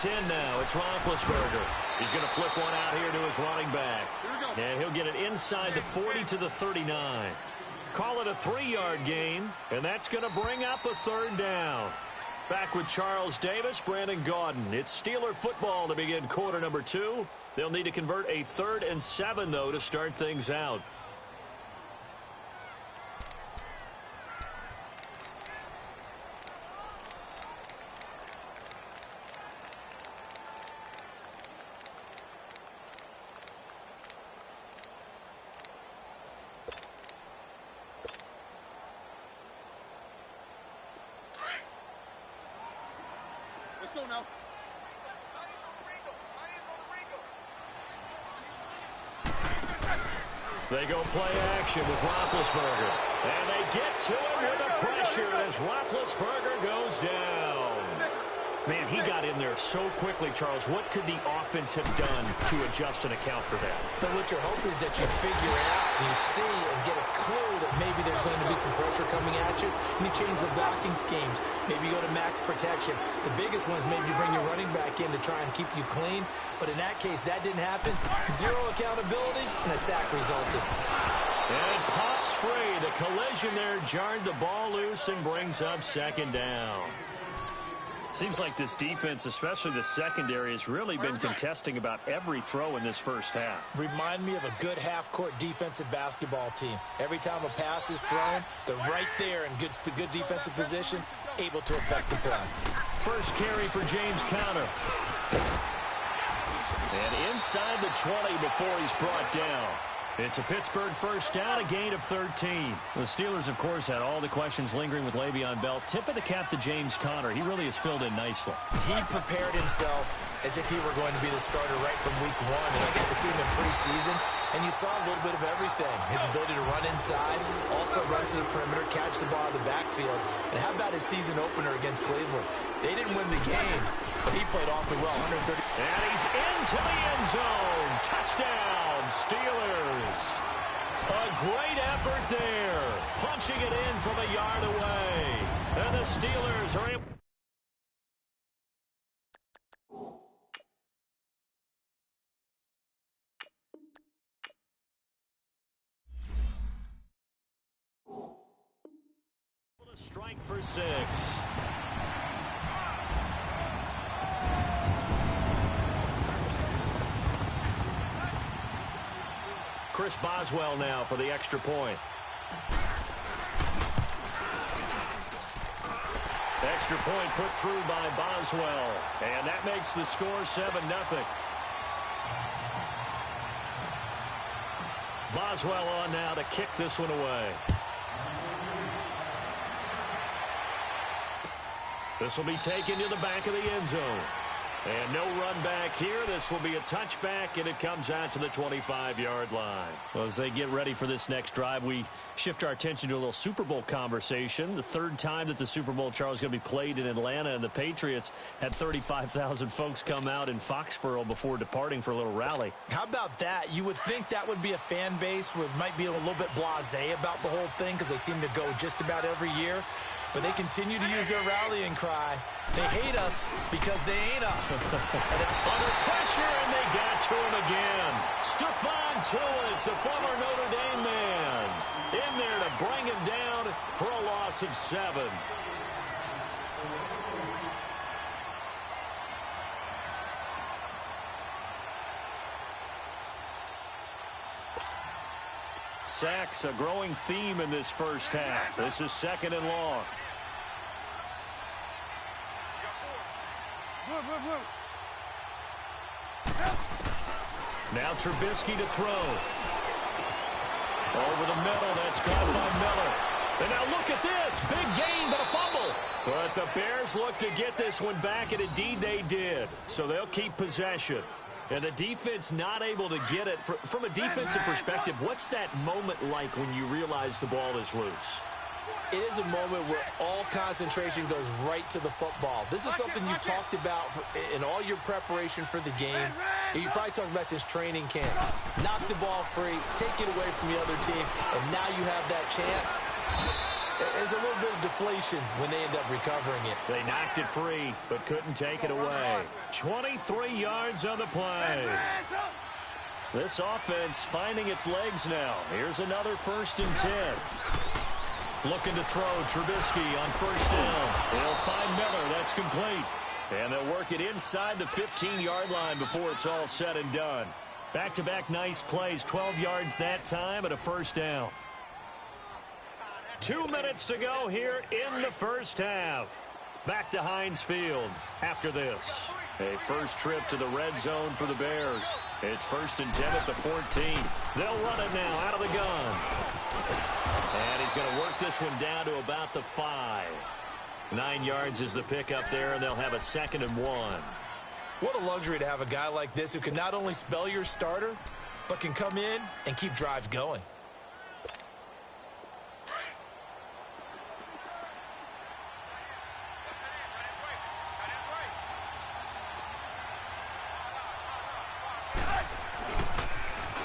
10 now. It's Roethlisberger. He's going to flip one out here to his running back. And he'll get it inside the 40 to the 39. Call it a 3-yard gain, and that's going to bring up a third down. Back with Charles Davis, Brandon Gaudin. It's Steeler football to begin quarter number 2. They'll need to convert a 3rd and 7, though, to start things out. Let's go now. They go play action with Roethlisberger. And they get to him with the pressure as Roethlisberger goes down. Man, he got in there so quickly, Charles. What could the offense have done to adjust and account for that? But what you're hoping is that you figure out and you see and get a clue that maybe there's going to be some pressure coming at you, and you change the blocking schemes. Maybe you go to max protection. The biggest one is maybe you bring your running back in to try and keep you clean. But in that case, that didn't happen. Zero accountability, and a sack resulted. And pops free. The collision there jarred the ball loose and brings up 2nd down. Seems like this defense, especially the secondary, has really been contesting about every throw in this first half. Remind me of a good half-court defensive basketball team. Every time a pass is thrown, they're right there in good defensive position, able to affect the play. First carry for James Conner. And inside the 20 before he's brought down. It's a Pittsburgh first down, a gain of 13. The Steelers, of course, had all the questions lingering with Le'Veon Bell. Tip of the cap to James Conner. He really has filled in nicely. He prepared himself as if he were going to be the starter right from week 1. And I got to see him in preseason, and you saw a little bit of everything. His ability to run inside, also run to the perimeter, catch the ball in the backfield. And how about his season opener against Cleveland? They didn't win the game, but he played awfully well. 130. And he's into the end zone. Touchdown, Steelers. A great effort there. Punching it in from a yard away. And the Steelers are able. Strike for 6. Chris Boswell now for the extra point. Extra point put through by Boswell. And that makes the score 7-0. Boswell on now to kick this one away. This will be taken to the back of the end zone. And no run back here. This will be a touchback, and it comes out to the 25-yard line. Well, as they get ready for this next drive, we shift our attention to a little Super Bowl conversation. The 3rd time that the Super Bowl, Charles, is going to be played in Atlanta, and the Patriots had 35,000 folks come out in Foxborough before departing for a little rally. How about that? You would think that would be a fan base who might be a little bit blasé about the whole thing because they seem to go just about every year. But they continue to use their rallying cry. They hate us because they ain't us. Under pressure, and they got to him again. Stephon Tuitt, the former Notre Dame man, in there to bring him down for a loss of 7. Sacks, a growing theme in this first half. This is 2nd and long. Now Trubisky to throw. Over the middle, that's caught by Miller. And now look at this, big gain, but a fumble. But the Bears look to get this one back, and indeed they did. So they'll keep possession. And the defense not able to get it. From a defensive perspective, what's that moment like when you realize the ball is loose? It is a moment where all concentration goes right to the football. This is something you've talked about in all your preparation for the game. You probably talked about since training camp. Knock the ball free, take it away from the other team, and now you have that chance. There's a little bit of deflation when they end up recovering it. They knocked it free, but couldn't take it away. 23 yards on the play. This offense finding its legs now. Here's another 1st and 10. Looking to throw Trubisky on 1st down. He'll find Miller. That's complete. And they'll work it inside the 15-yard line before it's all said and done. Back-to-back nice plays. 12 yards that time and a 1st down. 2 minutes to go here in the first half. Back to Heinz Field after this. A first trip to the red zone for the Bears. It's 1st and 10 at the 14. They'll run it now out of the gun. And he's going to work this one down to about the 5. 9 yards is the pickup there, and they'll have a 2nd and 1. What a luxury to have a guy like this who can not only spell your starter, but can come in and keep drives going.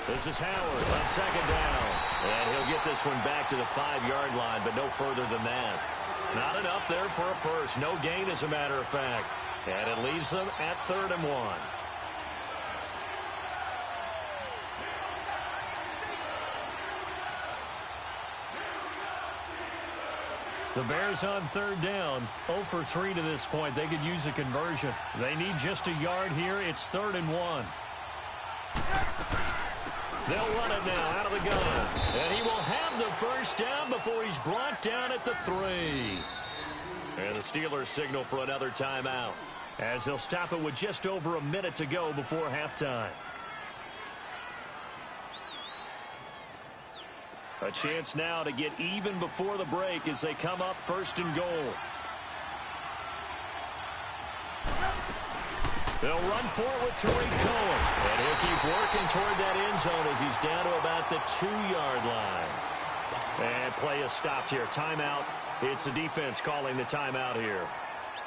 This is Howard on 2nd down. And he'll get this one back to the 5-yard line, but no further than that. Not enough there for a first. No gain, as a matter of fact. And it leaves them at 3rd and 1. The Bears on 3rd down, 0 for 3 to this point. They could use a conversion. They need just a yard here. It's 3rd and 1. They'll run it now out of the gun. And he will have the 1st down before he's brought down at the 3. And the Steelers signal for another timeout, as they'll stop it with just over a minute to go before halftime. A chance now to get even before the break as they come up 1st and goal. They'll run forward with Tariq Cohen. And he'll keep working toward that end zone as he's down to about the 2-yard line. And play is stopped here. Timeout. It's the defense calling the timeout here,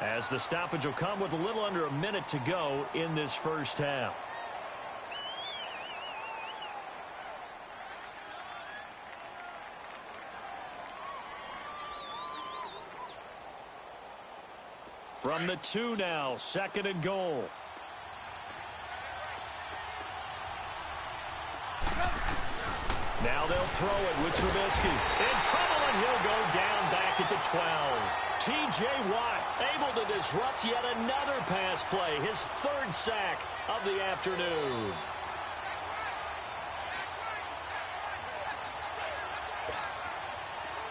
as the stoppage will come with a little under a minute to go in this first half. From the 2 now, 2nd and goal. Now they'll throw it with Trubisky. In trouble, and he'll go down back at the 12. T.J. Watt able to disrupt yet another pass play. His 3rd sack of the afternoon.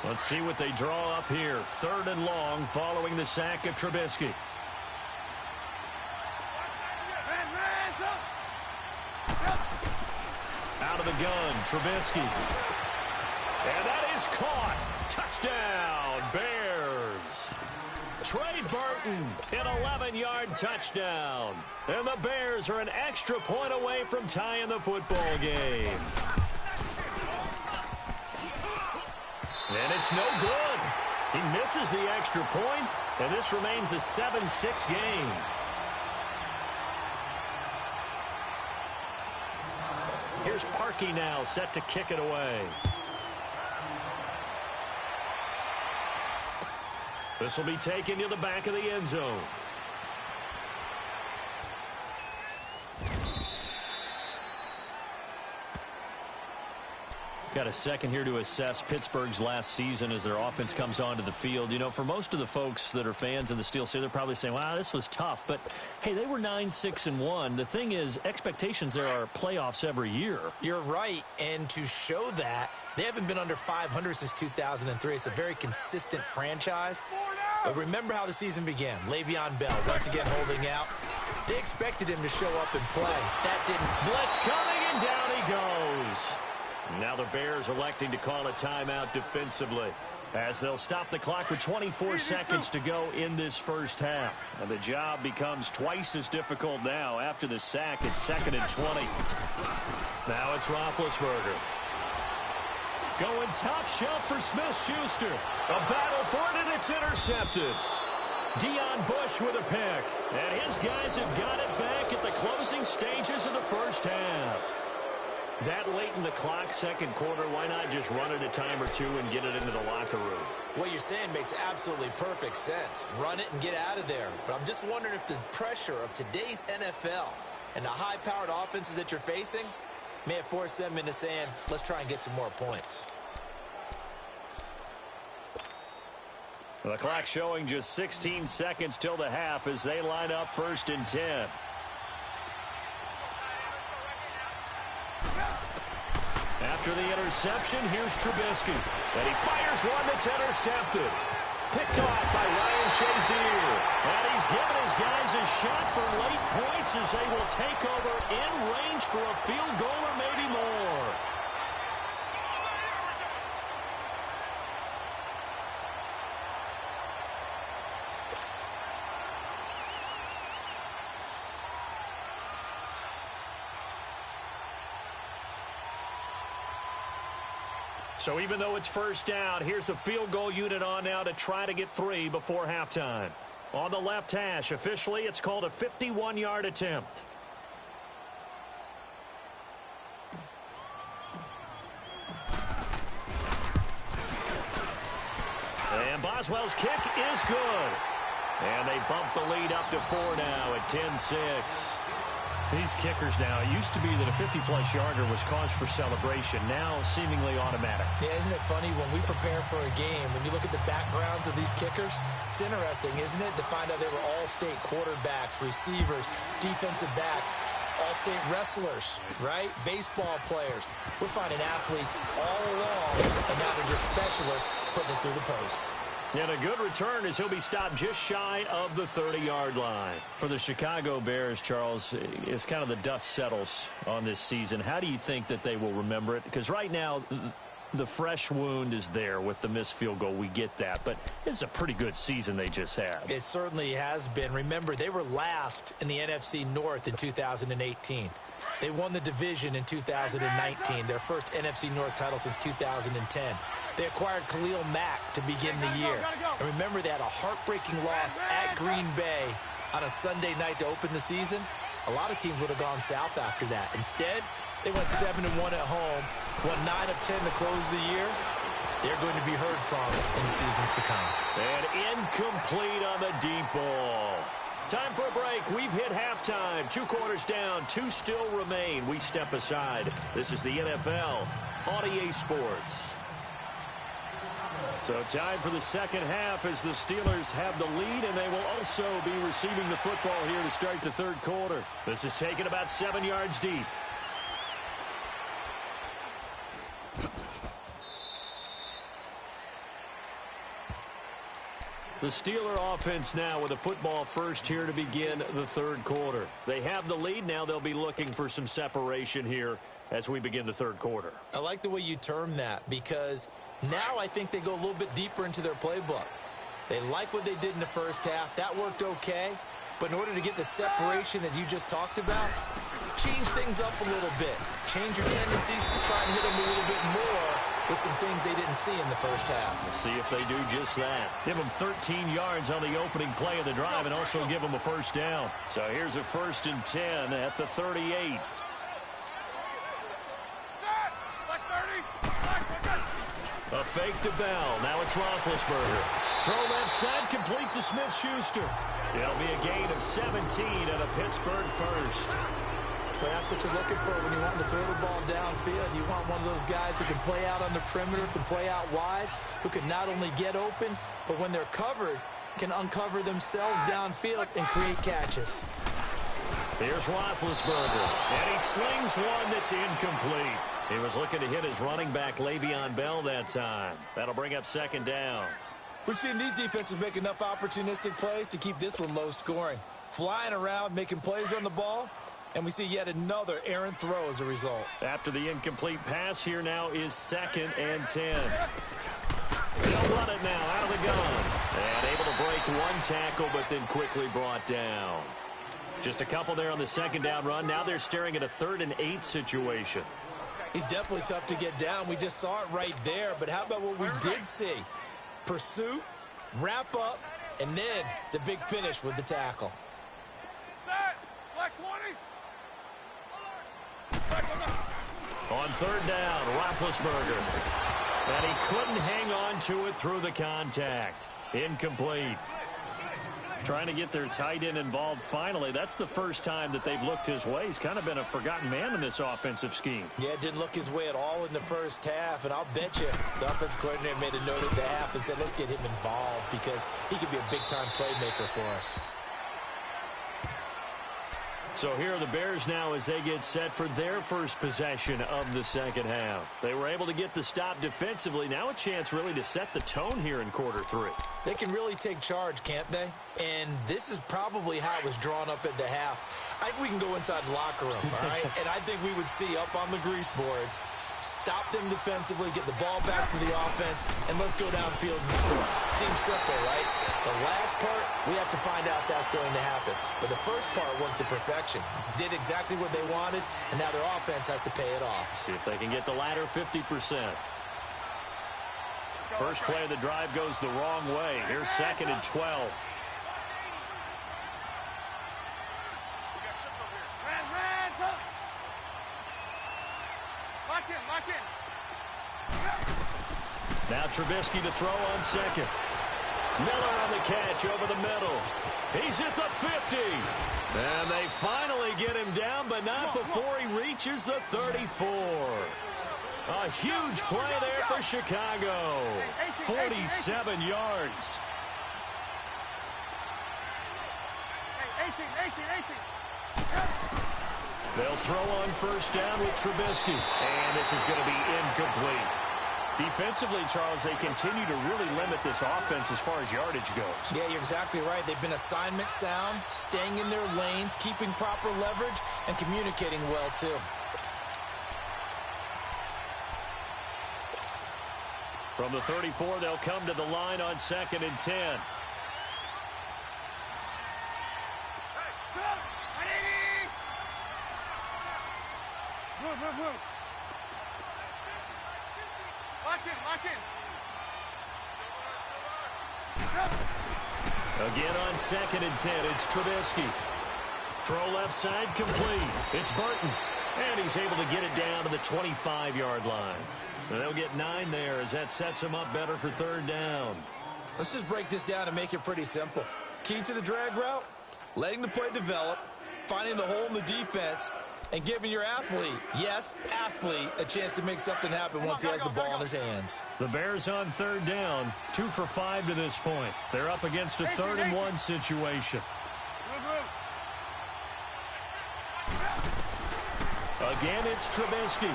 Let's see what they draw up here. 3rd and long following the sack of Trubisky. Out of the gun, Trubisky. And that is caught. Touchdown, Bears. Trey Burton, an 11-yard touchdown. And the Bears are an extra point away from tying the football game. And it's no good. He misses the extra point, and this remains a 7-6 game. Here's Parkey now, set to kick it away. This will be taken to the back of the end zone. Got a second here to assess Pittsburgh's last season as their offense comes onto the field. You know, for most of the folks that are fans of the Steelers, they're probably saying, wow, this was tough. But, hey, they were 9-6-1. The thing is, expectations there are playoffs every year. You're right. And to show that, they haven't been under 500 since 2003. It's a very consistent franchise. But remember how the season began. Le'Veon Bell once again holding out. They expected him to show up and play. That didn't. Blitz coming, and down he goes. Now the Bears electing to call a timeout defensively, as they'll stop the clock with 24 seconds to go in this first half. And the job becomes twice as difficult now after the sack. It's 2nd and 20. Now it's Roethlisberger. Going top shelf for Smith-Schuster. A battle for it, and it's intercepted. Deion Bush with a pick. And his guys have got it back at the closing stages of the first half. That late in the clock, second quarter, why not just run it a time or two and get it into the locker room? What you're saying makes absolutely perfect sense. Run it and get out of there. But I'm just wondering if the pressure of today's NFL and the high-powered offenses that you're facing may have forced them into saying, let's try and get some more points. The clock showing just 16 seconds till the half as they line up 1st and 10. After the interception, here's Trubisky. And he fires one that's intercepted. Picked off by Ryan Shazier. And he's given his guys a shot for late points as they will take over in range for a field goal or maybe more. So even though it's 1st down, here's the field goal unit on now to try to get 3 before halftime. On the left hash, officially, it's called a 51-yard attempt. And Boswell's kick is good. And they bump the lead up to 4 now at 10-6. These kickers now, it used to be that a 50-plus yarder was cause for celebration. Now seemingly automatic. Yeah, isn't it funny when we prepare for a game, when you look at the backgrounds of these kickers, it's interesting, isn't it, to find out they were all-state quarterbacks, receivers, defensive backs, all-state wrestlers, right? Baseball players. We're finding athletes all along, and now they're just specialists putting it through the posts. And a good return as he'll be stopped just shy of the 30-yard line. For the Chicago Bears, Charles, as kind of the dust settles on this season, how do you think that they will remember it? Because right now, the fresh wound is there with the missed field goal. We get that. But it's a pretty good season they just had. It certainly has been. Remember, they were last in the NFC North in 2018. They won the division in 2019, their first NFC North title since 2010. They acquired Khalil Mack to begin the year. And remember, they had a heartbreaking loss at Green Bay on a Sunday night to open the season. A lot of teams would have gone south after that. Instead, they went 7-1 at home, won 9 of 10 to close the year. They're going to be heard from in the seasons to come. And incomplete on the deep ball. Time for a break. We've hit halftime. 2 quarters down. 2 still remain. We step aside. This is the NFL on EA Sports. So time for the second half as the Steelers have the lead, and they will also be receiving the football here to start the third quarter. This is taken about 7 yards deep. The Steeler offense now with a football first here to begin the third quarter. They have the lead. Now they'll be looking for some separation here as we begin the third quarter. I like the way you term that because now I think they go a little bit deeper into their playbook. They like what they did in the first half. That worked okay. But in order to get the separation that you just talked about, change things up a little bit. Change your tendencies, try and hit them a little bit more with some things they didn't see in the first half. We'll see if they do just that. Give them 13 yards on the opening play of the drive and also give them a first down. So here's a 1st and 10 at the 38. A fake to Bell. Now it's Roethlisberger. Throw left side, complete to Smith-Schuster. It'll be a gain of 17 and a Pittsburgh first. So that's what you're looking for when you want to throw the ball downfield. You want one of those guys who can play out on the perimeter, can play out wide, who can not only get open, but when they're covered, can uncover themselves downfield and create catches. Here's Roethlisberger, and he slings one that's incomplete. He was looking to hit his running back, Le'Veon Bell, that time. That'll bring up 2nd down. We've seen these defenses make enough opportunistic plays to keep this one low scoring. Flying around, making plays on the ball, and we see yet another errant throw as a result. After the incomplete pass, here now is 2nd and 10. They'll run it now out of the gun. And able to break one tackle, but then quickly brought down. Just a couple there on the 2nd down run. Now they're staring at a 3rd and 8 situation. He's definitely tough to get down. We just saw it right there. But how about what we did see? Pursuit, wrap up, and then the big finish with the tackle. On third down, Roethlisberger. And he couldn't hang on to it through the contact. Incomplete. Trying to get their tight end involved finally. That's the first time that they've looked his way. He's kind of been a forgotten man in this offensive scheme. Yeah, it didn't look his way at all in the first half, and I'll bet you the offensive coordinator made a note at the half and said, let's get him involved because he could be a big-time playmaker for us. So here are the Bears now as they get set for their first possession of the second half. They were able to get the stop defensively. Now a chance really to set the tone here in quarter three. They can really take charge, can't they? And this is probably how it was drawn up at the half. I think we can go inside the locker room, all right? And I think we would see up on the grease boards, stop them defensively, get the ball back for the offense, and let's go downfield and score. Seems simple, right? The last part, we have to find out that's going to happen. But the first part worked to perfection. Did exactly what they wanted, and now their offense has to pay it off. See if they can get the latter 50%. First play of the drive goes the wrong way. Here's 2nd and 12. Now Trubisky to throw on second. Miller on the catch over the middle. He's at the 50. And they finally get him down, but not before he reaches the 34. A huge play there for Chicago. 47 yards. 18. They'll throw on first down with Trubisky. And this is going to be incomplete. Defensively, Charles, they continue to really limit this offense as far as yardage goes. Yeah, you're exactly right. They've been assignment sound, staying in their lanes, keeping proper leverage, and communicating well, too. From the 34, they'll come to the line on 2nd and 10. Move. Lock in. Again on 2nd and 10, it's Trubisky. Throw left side, complete. It's Burton. And he's able to get it down to the 25-yard line. And they'll get 9 there as that sets him up better for third down. Let's just break this down and make it pretty simple. Key to the drag route, letting the play develop, finding the hole in the defense, and giving your athlete, yes, athlete, a chance to make something happen once he has the ball in his hands. The Bears on third down, 2 for 5 to this point. They're up against a 3rd and 1 situation. Again, it's Trubisky.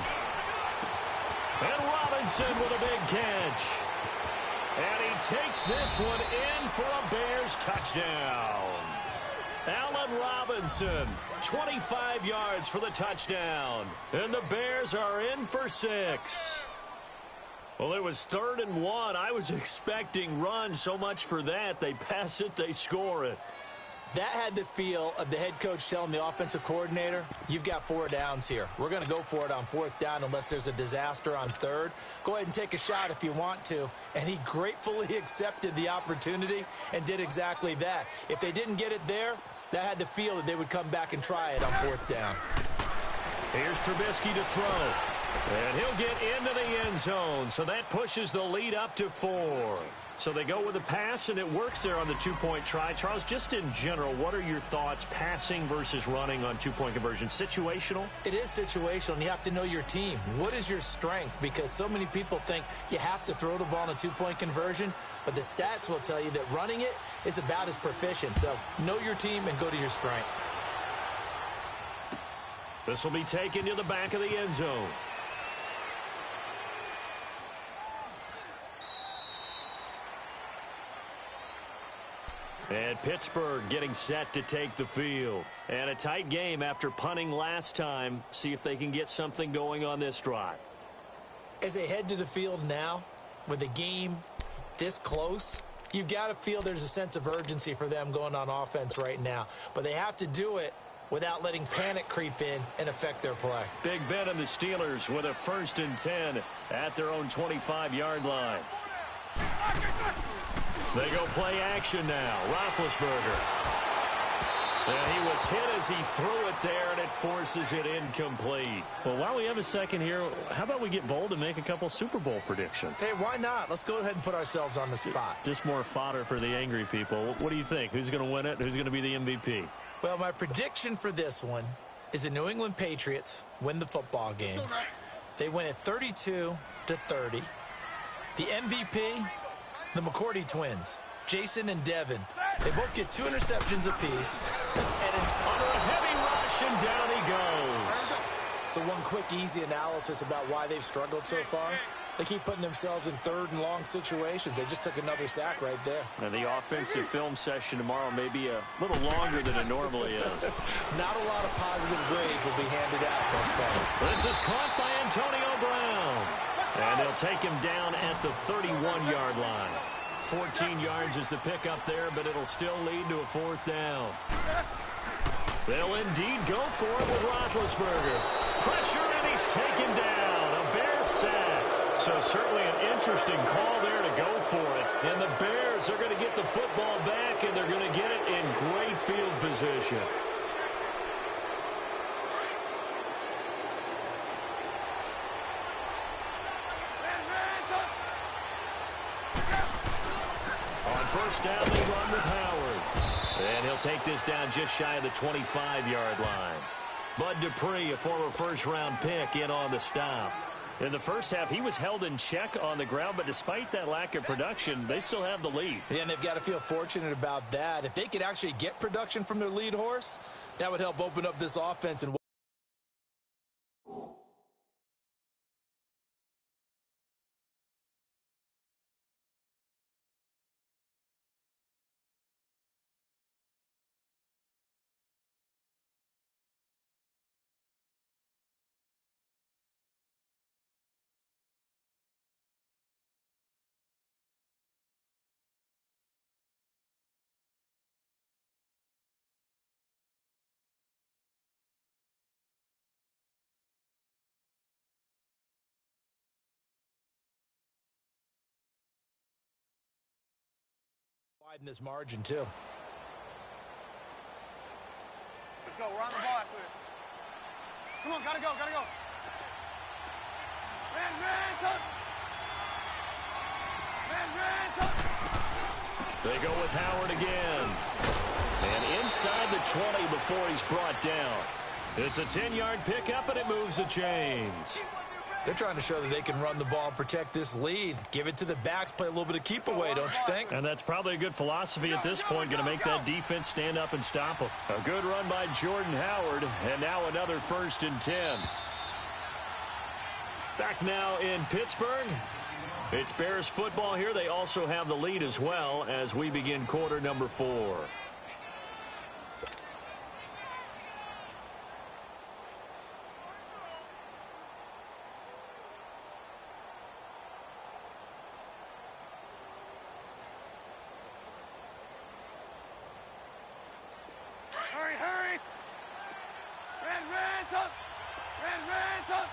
And Robinson with a big catch. And he takes this one in for a Bears touchdown. Allen Robinson, 25 yards for the touchdown. And the Bears are in for 6. Well, it was 3rd and 1. I was expecting run, so much for that. They pass it, they score it. That had the feel of the head coach telling the offensive coordinator, you've got 4 downs here. We're going to go for it on 4th down unless there's a disaster on 3rd. Go ahead and take a shot if you want to. And he gratefully accepted the opportunity and did exactly that. If they didn't get it there, that had the feel that they would come back and try it on 4th down. Here's Trubisky to throw. And he'll get into the end zone. So that pushes the lead up to 4. So they go with a pass, and it works there on the 2-point try. Charles, just in general, what are your thoughts passing versus running on 2-point conversion? Situational? It is situational, and you have to know your team. What is your strength? Because so many people think you have to throw the ball in a 2-point conversion, but the stats will tell you that running it is about as proficient. So know your team and go to your strength. This will be taken to the back of the end zone. And Pittsburgh getting set to take the field. And a tight game after punting last time. See if they can get something going on this drive. As they head to the field now, with the game this close, you've got to feel there's a sense of urgency for them going on offense right now. But they have to do it without letting panic creep in and affect their play. Big Ben and the Steelers with a 1st and 10 at their own 25-yard line. They go play action now. Roethlisberger. And he was hit as he threw it there, and it forces it incomplete. Well, while we have a second here, how about we get bold and make a couple Super Bowl predictions? Hey, why not? Let's go ahead and put ourselves on the spot. Just more fodder for the angry people. What do you think? Who's going to win it? Who's going to be the MVP? Well, my prediction for this one is the New England Patriots win the football game. They win it 32-30. The MVP, the McCourty twins, Jason and Devin. They both get 2 interceptions apiece. And it's under a heavy rush, and down he goes. So one quick, easy analysis about why they've struggled so far. They keep putting themselves in 3rd and long situations. They just took another sack right there. And the offensive film session tomorrow may be a little longer than it normally is. Not a lot of positive grades will be handed out thus far. This is caught by Antonio Brown. And they'll take him down at the 31-yard line. 14 yards is the pickup there, but it'll still lead to a 4th down. They'll indeed go for it with Roethlisberger. Pressure, and he's taken down. A Bears sack. So certainly an interesting call there to go for it. And the Bears are going to get the football back, and they're going to get it in great field position. On first down, they run with Howard. And he'll take this down just shy of the 25-yard line. Bud Dupree, a former first-round pick, in on the stop. In the first half, he was held in check on the ground, but despite that lack of production, they still have the lead. Yeah, and they've got to feel fortunate about that. If they could actually get production from their lead horse, that would help open up this offense. And widen this margin, too. Let's go. We're on the ball after this. Come on, gotta go, gotta go. They go with Howard again. And inside the 20 before he's brought down. It's a 10-yard pickup, and it moves the chains. They're trying to show that they can run the ball and protect this lead. Give it to the backs, play a little bit of keep away, don't you think? And that's probably a good philosophy at this point, going to make that defense stand up and stop them. A good run by Jordan Howard, and now another 1st and 10. Back now in Pittsburgh. It's Bears football here. They also have the lead as well as we begin quarter number 4. Hurry! Ran, up! Ran, up!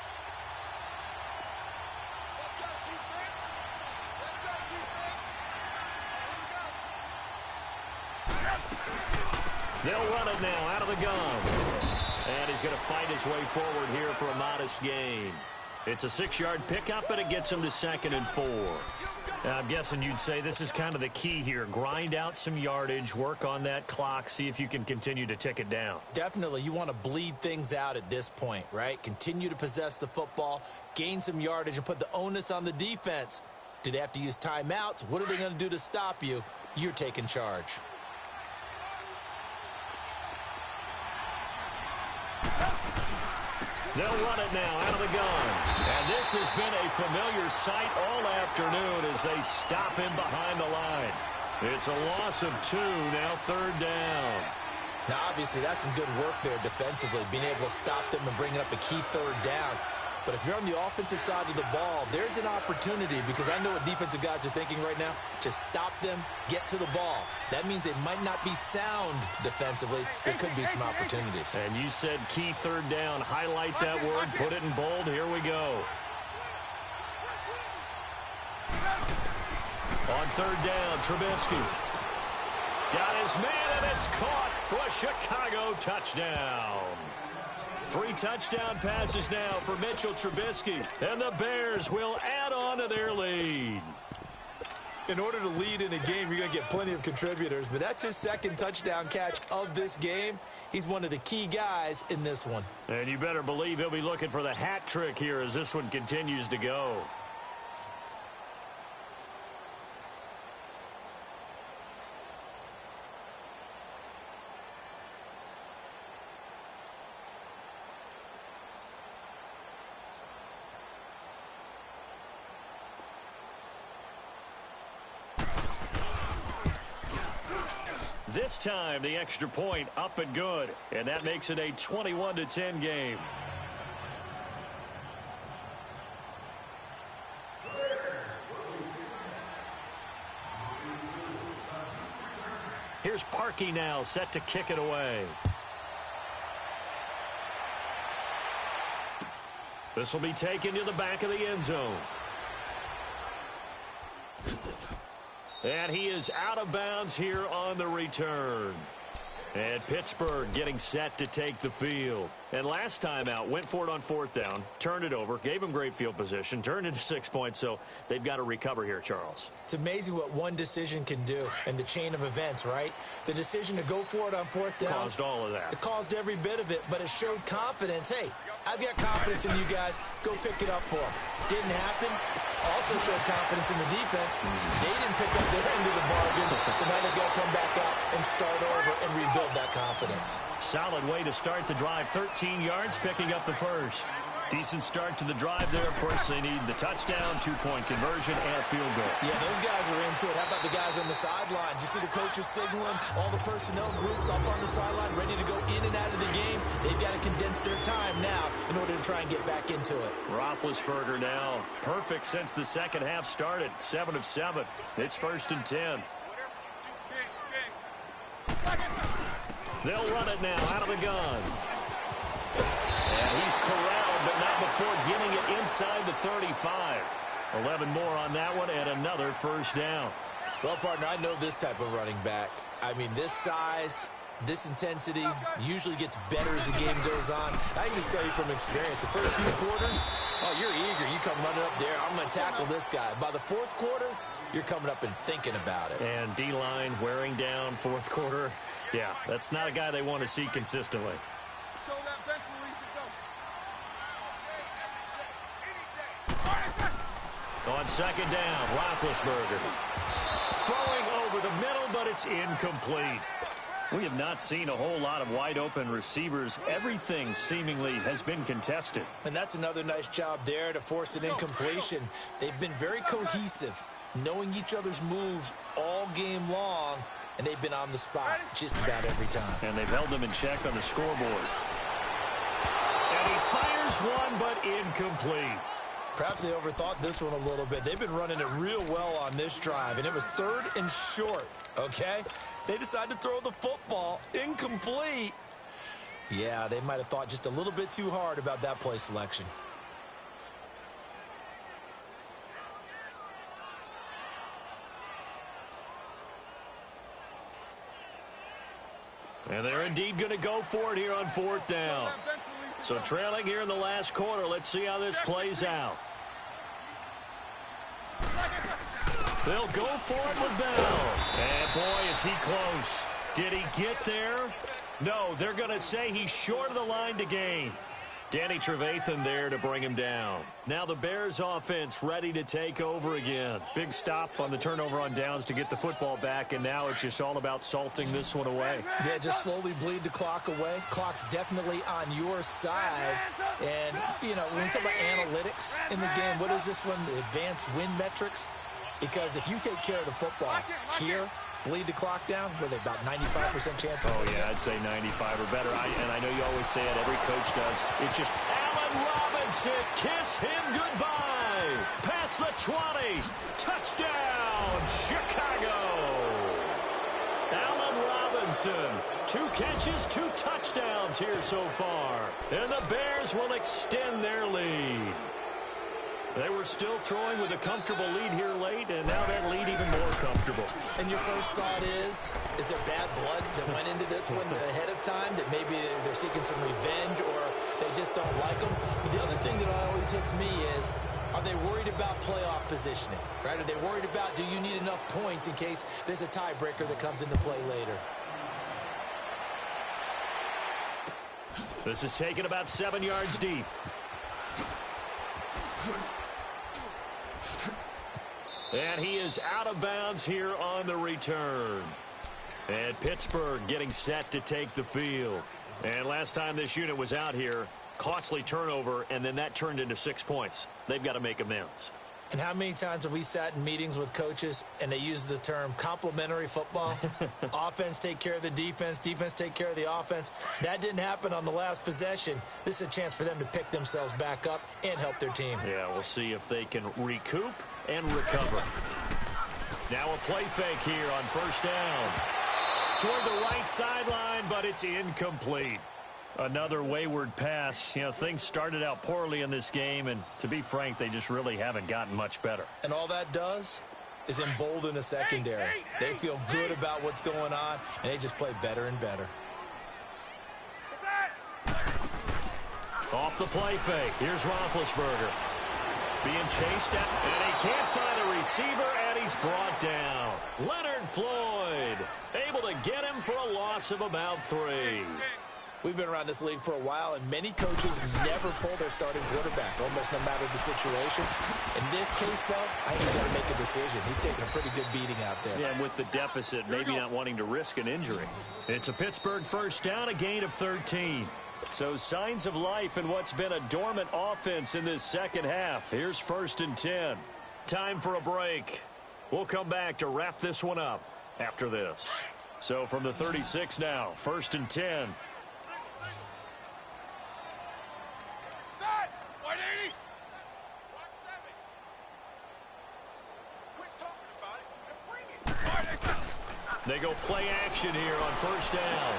They'll run it now out of the gun. And he's going to fight his way forward here for a modest gain. It's a 6-yard pickup, and it gets him to 2nd and 4. Now, I'm guessing you'd say this is kind of the key here. Grind out some yardage, work on that clock, see if you can continue to tick it down. Definitely. You want to bleed things out at this point, right? Continue to possess the football, gain some yardage, and put the onus on the defense. Do they have to use timeouts? What are they going to do to stop you? You're taking charge. They'll run it now out of the gun. And this has been a familiar sight all afternoon as they stop him behind the line. It's a loss of 2, now 3rd down. Now, obviously, that's some good work there defensively, being able to stop them and bring up a key 3rd down. But if you're on the offensive side of the ball, there's an opportunity, because I know what defensive guys are thinking right now. Just stop them, get to the ball. That means they might not be sound defensively. There could be some opportunities. And you said key 3rd down. Highlight that word, put it in bold. Here we go. On 3rd down, Trubisky got his man, and it's caught for a Chicago touchdown. 3 touchdown passes now for Mitchell Trubisky, and the Bears will add on to their lead. In order to lead in a game, you're going to get plenty of contributors, but that's his 2nd touchdown catch of this game. He's one of the key guys in this one. And you better believe he'll be looking for the hat trick here as this one continues to go. This time, the extra point up and good, and that makes it a 21-10 game. Here's Parkey now, set to kick it away. This will be taken to the back of the end zone. And he is out of bounds here on the return. And Pittsburgh getting set to take the field. And last time out, went for it on 4th down, turned it over, gave him great field position, turned into 6 points, so they've got to recover here, Charles. It's amazing what one decision can do in the chain of events, right? The decision to go for it on 4th down. Caused all of that. It caused every bit of it, but it showed confidence. Hey, I've got confidence in you guys. Go pick it up for them. Didn't happen. Also showed confidence in the defense. They didn't pick up their end of the bargain, so now they've got to come back out and start over and rebuild that confidence. Solid way to start the drive. 13 yards, picking up the first. Decent start to the drive there. Of course, they need the touchdown, 2-point conversion, and a field goal. Yeah, those guys are into it. How about the guys on the sidelines? You see the coaches signaling, all the personnel groups up on the sideline ready to go in and out of the game. They've got to condense their time now in order to try and get back into it. Roethlisberger now perfect since the second half started. 7 of 7. It's 1st and 10. They'll run it now out of the gun. And he's corralled, but not before getting it inside the 35. 11 more on that one, and another first down. Well, partner, I know this type of running back. I mean, this size, this intensity usually gets better as the game goes on. I can just tell you from experience, the first few quarters, oh, you're eager. You come running up there, I'm going to tackle this guy. By the 4th quarter, you're coming up and thinking about it. And D-line wearing down 4th quarter. Yeah, that's not a guy they want to see consistently. On 2nd down, Roethlisberger. Throwing over the middle, but it's incomplete. We have not seen a whole lot of wide-open receivers. Everything seemingly has been contested. And that's another nice job there to force an incompletion. They've been very cohesive, knowing each other's moves all game long, and they've been on the spot just about every time. And they've held them in check on the scoreboard. And he fires one, but incomplete. Perhaps they overthought this one a little bit. They've been running it real well on this drive, and it was 3rd and short, okay? They decided to throw the football incomplete. Yeah, they might have thought just a little bit too hard about that play selection. And they're indeed going to go for it here on 4th down. So trailing here in the last quarter. Let's see how this plays out. They'll go for it with Bell. And boy, is he close. Did he get there? No, they're going to say he's short of the line to gain. Danny Trevathan there to bring him down. Now the Bears offense ready to take over again. Big stop on the turnover on downs to get the football back, and now it's just all about salting this one away. Yeah, just slowly bleed the clock away. Clock's definitely on your side. And, you know, when we talk about analytics in the game, what is this one? The advanced win metrics? Because if you take care of the football here, bleed the clock down, were they about 95% chance? Oh, yeah, I'd say 95 or better. And I know you always say it, every coach does. It's just Allen Robinson, kiss him goodbye. Past the 20, touchdown, Chicago. Allen Robinson, 2 catches, 2 touchdowns here so far. And the Bears will extend their lead. They were still throwing with a comfortable lead here late, and now that lead even more comfortable. And your first thought is there bad blood that went into this one ahead of time, that maybe they're seeking some revenge or they just don't like them? But the other thing that always hits me is, are they worried about playoff positioning, right? Are they worried about, do you need enough points in case there's a tiebreaker that comes into play later? This is taken about 7 yards deep. And he is out of bounds here on the return. And Pittsburgh getting set to take the field. And last time this unit was out here, costly turnover, and then that turned into 6 points. They've got to make amends. And how many times have we sat in meetings with coaches and they use the term complementary football? Offense take care of the defense, defense take care of the offense. That didn't happen on the last possession. This is a chance for them to pick themselves back up and help their team. Yeah, we'll see if they can recoup and recover. Now a play fake here on first down. Toward the right sideline, but it's incomplete. Another wayward pass. You know, things started out poorly in this game, and to be frank, they just really haven't gotten much better. And all that does is embolden a secondary. They feel good about what's going on, and they just play better and better. Off the play fake. Here's Roethlisberger. Being chased at, and he can't find a receiver, and he's brought down. Leonard Floyd able to get him for a loss of about 3. We've been around this league for a while, and many coaches never pull their starting quarterback, almost no matter the situation. In this case, though, I think he's got to make a decision. He's taking a pretty good beating out there. Yeah, and with the deficit, maybe not wanting to risk an injury. It's a Pittsburgh first down, a gain of 13. So signs of life in what's been a dormant offense in this second half. Here's 1st and 10. Time for a break. We'll come back to wrap this one up after this. So from the 36 now, 1st and 10. They go play action here on first down.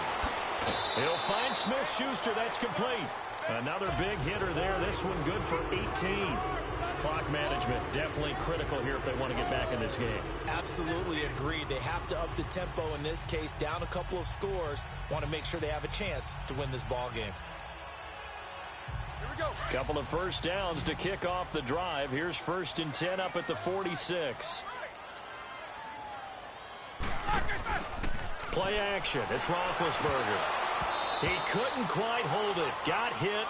He'll find Smith-Schuster. That's complete. Another big hitter there. This one good for 18. Clock management definitely critical here if they want to get back in this game. Absolutely agreed. They have to up the tempo in this case, down a couple of scores. Want to make sure they have a chance to win this ball game. Here we go. Couple of first downs to kick off the drive. Here's 1st and 10 up at the 46. Play action. It's Roethlisberger. He couldn't quite hold it. Got hit.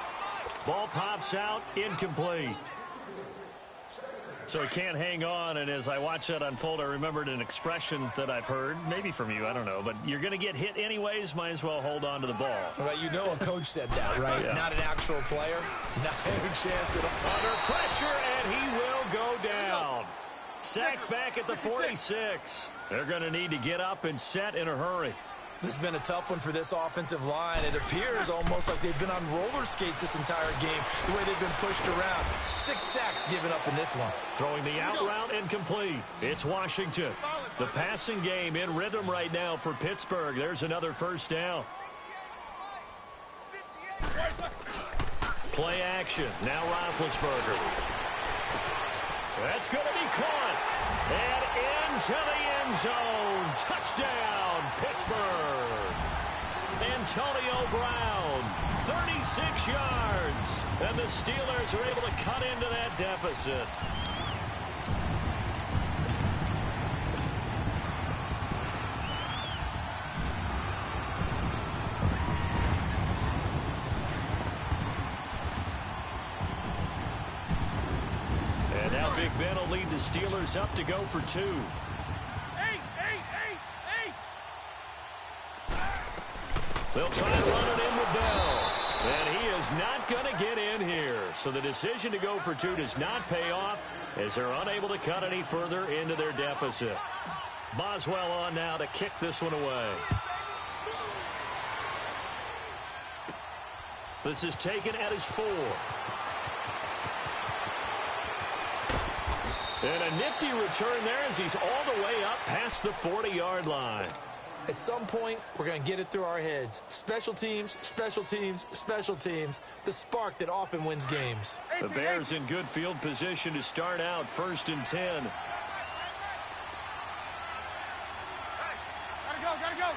Ball pops out. Incomplete. So he can't hang on, and as I watch that unfold, I remembered an expression that I've heard, maybe from you, I don't know, but you're going to get hit anyways, might as well hold on to the ball. Well, you know a coach said that, right? Yeah. Not an actual player. Not a chance at all. Under pressure, and he will go down. Sacked back at the 46. They're going to need to get up and set in a hurry. This has been a tough one for this offensive line. It appears almost like they've been on roller skates this entire game, the way they've been pushed around. 6 sacks given up in this one. Throwing the out route incomplete. It's Washington. The passing game in rhythm right now for Pittsburgh. There's another first down. Play action. Now Roethlisberger. That's going to be caught. And into the end zone. Touchdown, Pittsburgh. Antonio Brown, 36 yards. And the Steelers are able to cut into that deficit. And now Big Ben will lead the Steelers up to go for 2. They'll try to run it in with Bell. And he is not going to get in here. So the decision to go for 2 does not pay off as they're unable to cut any further into their deficit. Boswell on now to kick this one away. This is taken at his 4. And a nifty return there as he's all the way up past the 40-yard line. At some point, we're going to get it through our heads. Special teams, special teams, special teams. The spark that often wins games. The Bears in good field position to start out 1st and 10. Hey, gotta go.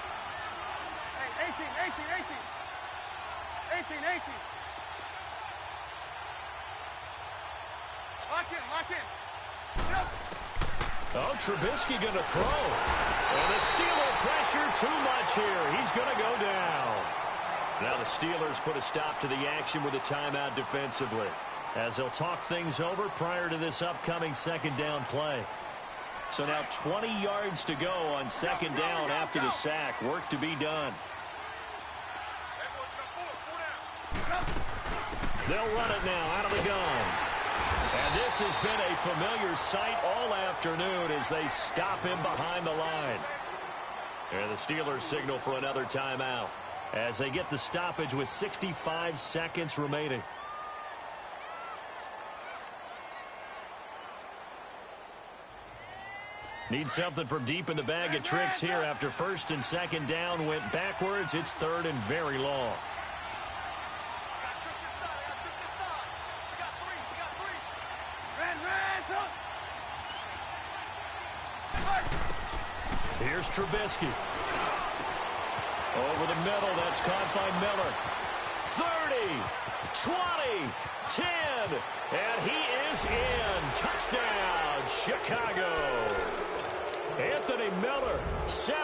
Hey, 18. Lock in. Yep. Oh, Trubisky going to throw. And the Steeler pressure too much here. He's going to go down. Now the Steelers put a stop to the action with a timeout defensively, as they'll talk things over prior to this upcoming 2nd down play. So now 20 yards to go on 2nd down after the sack. Work to be done. They'll run it now out of the gun. And this has been a familiar sight all afternoon as they stop him behind the line. And the Steelers signal for another timeout as they get the stoppage with 65 seconds remaining. Need something from deep in the bag of tricks here after 1st and 2nd down went backwards. It's 3rd and very long. Here's Trubisky. Over the middle, that's caught by Miller. 30, 20, 10, and he is in. Touchdown, Chicago. Anthony Miller, 7